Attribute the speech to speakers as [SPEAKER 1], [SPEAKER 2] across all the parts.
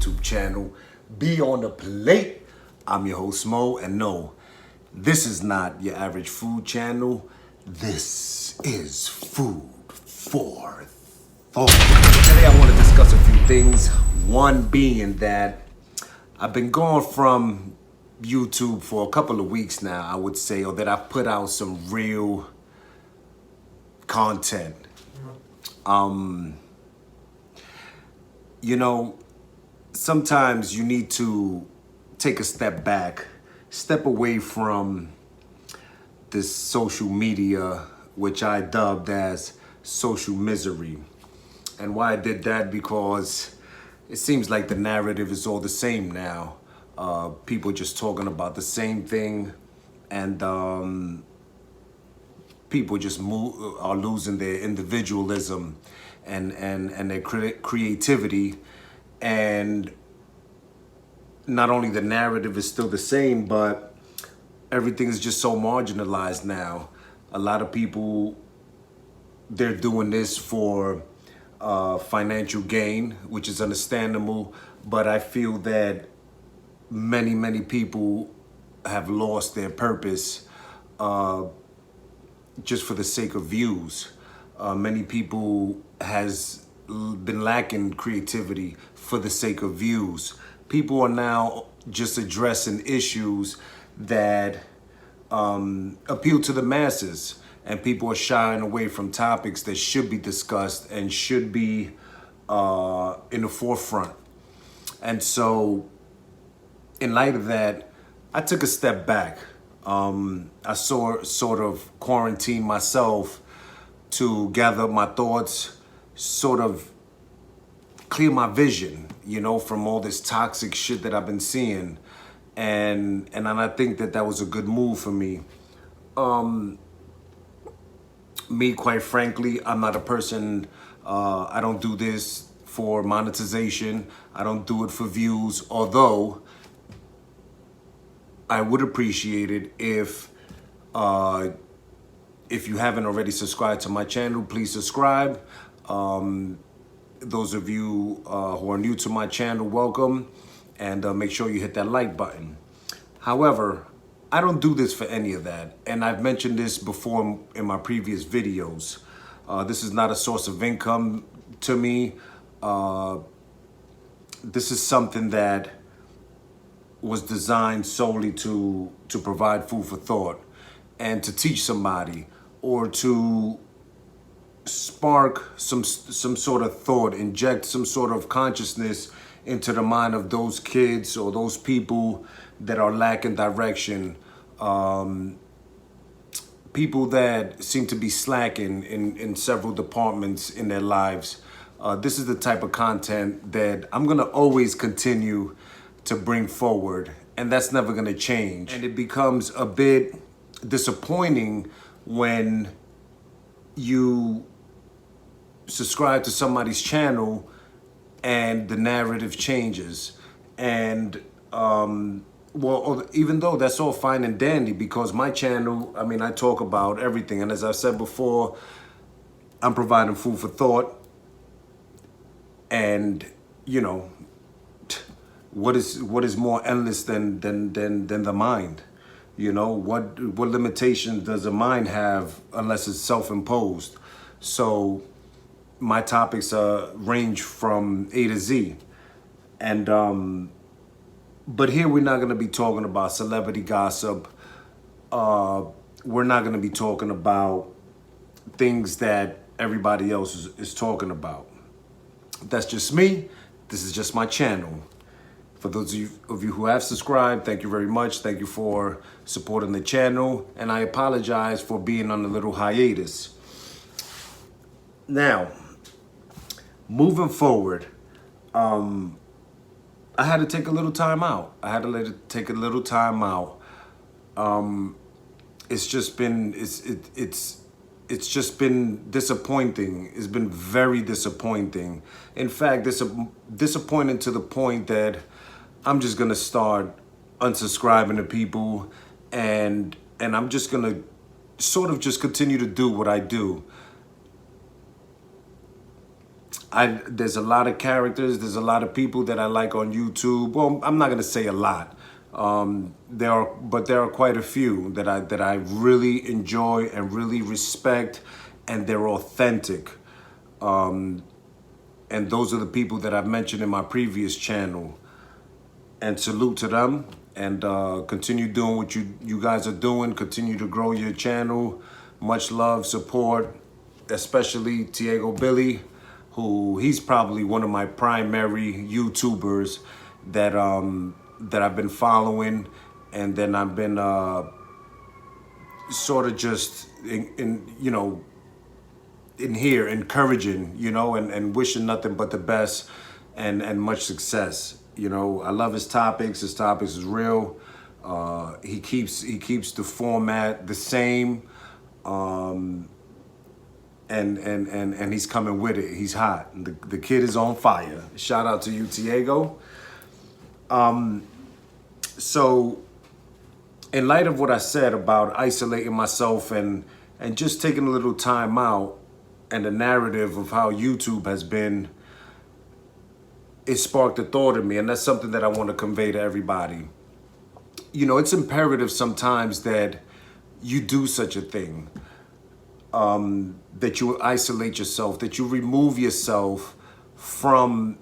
[SPEAKER 1] YouTube channel. Be on the plate. I'm your host Mo, and no, this is not your average food channel. This is food for thought. Today I want to discuss a few things. One being that I've been gone from YouTube for a couple of weeks now, I would say, or that I've put out some real content. You know, sometimes you need to take a step back, step away from this social media, which I dubbed as social misery. And why I did that, because it seems like the narrative is all the same now. People just talking about the same thing, and people just are losing their individualism and their creativity. And not only the narrative is still the same, but everything is just so marginalized now. A lot of people, they're doing this for financial gain, which is understandable, but I feel that many people have lost their purpose just for the sake of views. Many people has been lacking creativity for the sake of views. People are now just addressing issues that appeal to the masses, and people are shying away from topics that should be discussed and should be in the forefront. And so, in light of that, I took a step back. I sort of quarantined myself to gather my thoughts, sort of clear my vision, from all this toxic shit that I've been seeing. And I think that was a good move for me. Me, quite frankly, I'm not a person, I don't do this for monetization. I don't do it for views, although I would appreciate it if you haven't already subscribed to my channel, please subscribe. Those of you who are new to my channel, welcome, and make sure you hit that like button. However, I don't do this for any of that, and I've mentioned this before in my previous videos. This is not a source of income to me. This is something that was designed solely to provide food for thought and to teach somebody, or to spark some sort of thought, inject some sort of consciousness into the mind of those kids or those people that are lacking direction, people that seem to be slacking in several departments in their lives. This is the type of content that I'm gonna always continue to bring forward, and that's never gonna change. And it becomes a bit disappointing when you subscribe to somebody's channel and the narrative changes. And even though that's all fine and dandy, because my channel, I talk about everything, and as I've said before, I'm providing food for thought. And what is more endless than the mind? What limitations does the mind have unless it's self-imposed? So my topics range from A to Z. And but here we're not going to be talking about celebrity gossip. We're not going to be talking about things that everybody else is talking about. That's just me. This is just my channel. For those of you who have subscribed, thank you very much. Thank you for supporting the channel. And I apologize for being on a little hiatus. Now, moving forward, I had to take a little time out. It's just been it's just been disappointing. It's been very disappointing. In fact, disappointing to the point that I'm just gonna start unsubscribing to people, and I'm just gonna sort of just continue to do what I do. There's a lot of characters. There's a lot of people that I like on YouTube. Well, I'm not gonna say a lot. There are quite a few that I really enjoy and really respect, and they're authentic. And those are the people that I've mentioned in my previous channel. And salute to them. And continue doing what you guys are doing. Continue to grow your channel. Much love, support, especially Tiago Billy, who he's probably one of my primary YouTubers that I've been following, and then I've been sort of just in here encouraging, and wishing nothing but the best and much success. I love his topics. His topics is real. He keeps the format the same. And he's coming with it. He's hot. The kid is on fire. Shout out to you, Tiago. So in light of what I said about isolating myself and just taking a little time out, and the narrative of how YouTube has been, it sparked a thought in me, and that's something that I want to convey to everybody. It's imperative sometimes that you do such a thing, that you isolate yourself, that you remove yourself from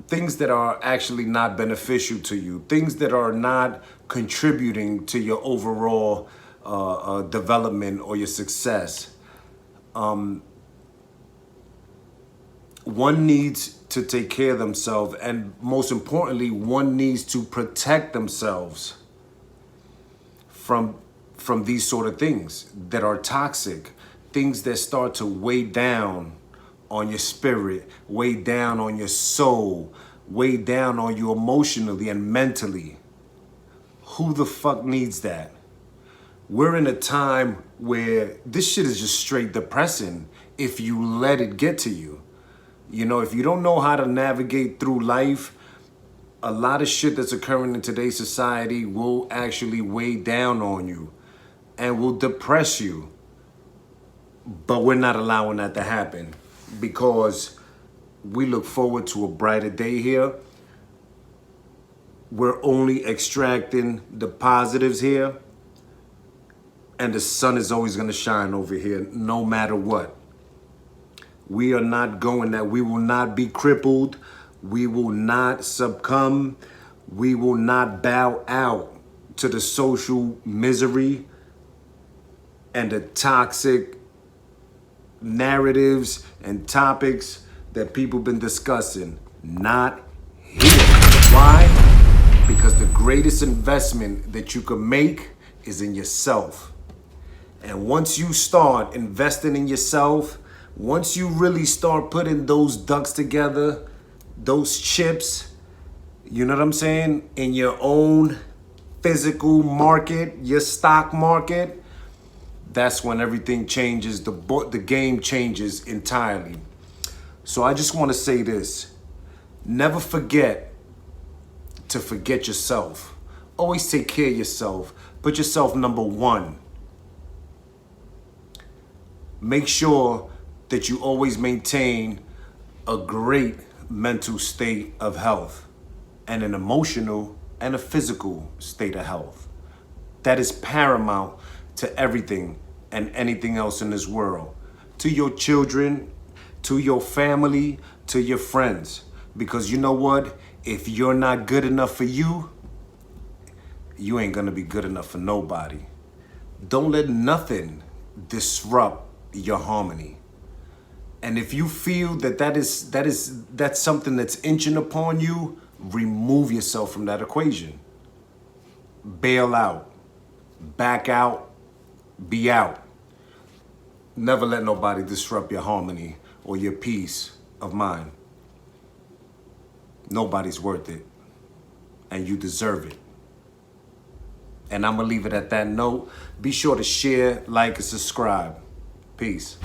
[SPEAKER 1] things that are actually not beneficial to you, things that are not contributing to your overall development or your success. One needs to take care of themselves, and most importantly, one needs to protect themselves from these sort of things that are toxic, things that start to weigh down on your spirit, weigh down on your soul, weigh down on you emotionally and mentally. Who the fuck needs that? We're in a time where this shit is just straight depressing if you let it get to you. If you don't know how to navigate through life, a lot of shit that's occurring in today's society will actually weigh down on you and will depress you. But we're not allowing that to happen, because we look forward to a brighter day here. We're only extracting the positives here, and the sun is always going to shine over here no matter what. We are not going that. We will not be crippled. We will not succumb. We will not bow out to the social misery and the toxic narratives and topics that people been discussing. Not here. Why? Because the greatest investment that you can make is in yourself. And once you start investing in yourself, once you really start putting those ducks together, those chips, you know what I'm saying, in your own physical market, your stock market, that's when everything changes. The game changes entirely. So I just want to say this. Never forget to forget yourself. Always take care of yourself. Put yourself number one. Make sure that you always maintain a great mental state of health and an emotional and a physical state of health. That is paramount to everything and anything else in this world. To your children, to your family, to your friends. Because you know what? If you're not good enough for you, you ain't gonna be good enough for nobody. Don't let nothing disrupt your harmony. And if you feel that's something that's inching upon you, remove yourself from that equation. Bail out, back out, be out. Never let nobody disrupt your harmony or your peace of mind. Nobody's worth it, and you deserve it. And I'm gonna leave it at that note. Be sure to share, like, and subscribe. Peace.